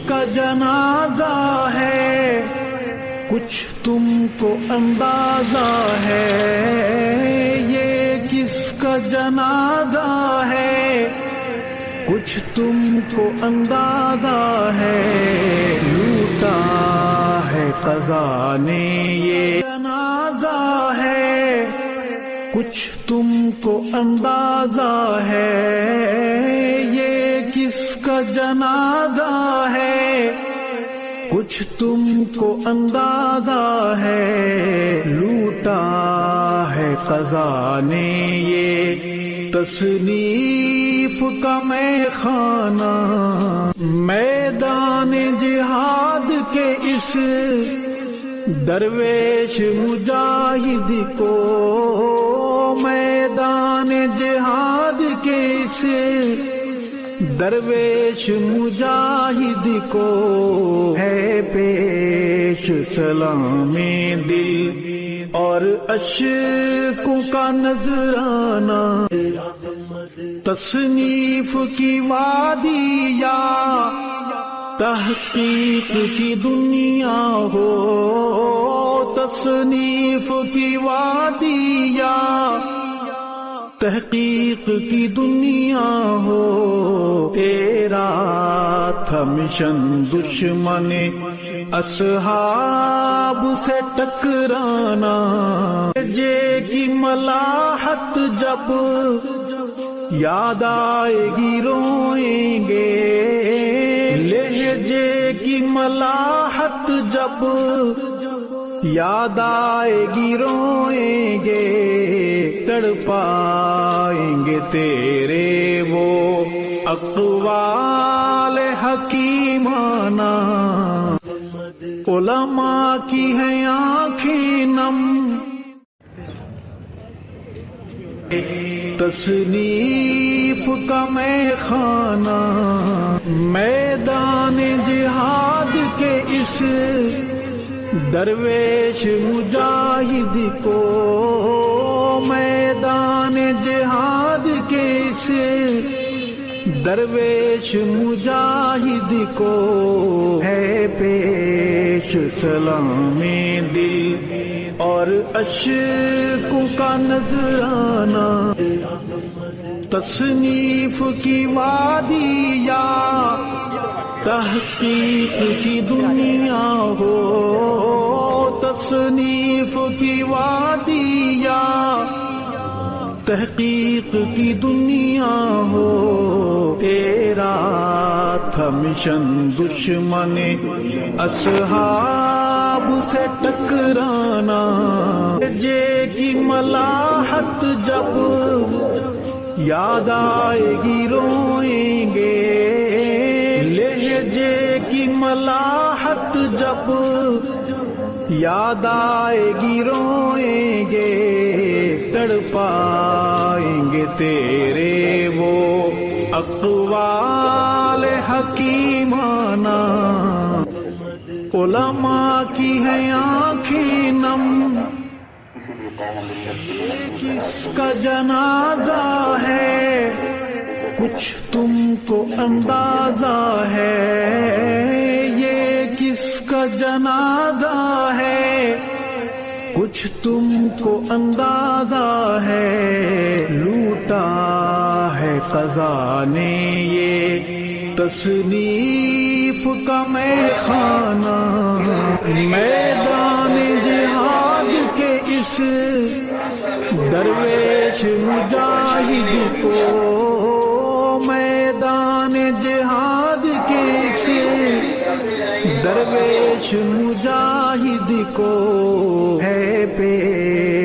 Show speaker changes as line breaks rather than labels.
کا جنازہ ہے کچھ تم کو اندازہ ہے، یہ کس کا جنازہ ہے کچھ تم کو اندازہ ہے، لوٹا ہے قضا نے یہ جنازہ ہے کچھ تم کو اندازہ ہے، یہ کس کا جنازہ ہے کچھ تم کو اندازہ ہے، لوٹا ہے قضا نے یہ تصنیف کا میں خانہ، میدان جہاد کے اس درویش مجاہد کو، میدان جہاد کے اس درویش مجاہد کو ہے پیش سلام دل اور اشکوں کا نذرانہ، تصنیف کی وادی یا تحقیق کی دنیا ہو، تصنیف کی وادی یا تحقیق کی دنیا ہو، تیرا تھا مشن دشمن اصحاب سے ٹکرانا، لہجے کی ملاحت جب یاد آئے گی روئیں گے، لہجے کی ملاحت جب یاد آئے گی روئیں گے، تڑپائیں گے تیرے وہ اقوال حکیمانہ، علماء کی ہیں آنکھیں نم، تصنیف کا میں خانہ، میدان جہاد کے اس درویش مجاہد کو، میدان جہاد کے اس درویش مجاہد کو ہے پیش سلام دل اور اشکوں کا نذرانہ، تصنیف کی وادی یا تحقیق کی دنیا ہو، تصنیف کی وادی یا تحقیق کی دنیا ہو، تیرا تھا مشن دشمن اصحاب سے ٹکرانا، لہجے کی ملاحت جب یاد آئے گی روئیں گے، لہجے کی ملاحت جب یاد آئے گی روئیں گے، تڑپائیں گے تیرے وہ اقوال حکیمانہ، علماء کی ہیں آنکھیں نم، یہ کس کا جنازہ ہے کچھ تم کو اندازہ ہے، یہ کس کا جنازہ ہے کچھ تم کو اندازہ ہے، لوٹا ہے قضا نے یہ تصنیف کا میں خانہ، میدان جہاد کے اس درویش مجاہد کو، میدان جہاد کے اس درویش مجاہد کو ہے پیش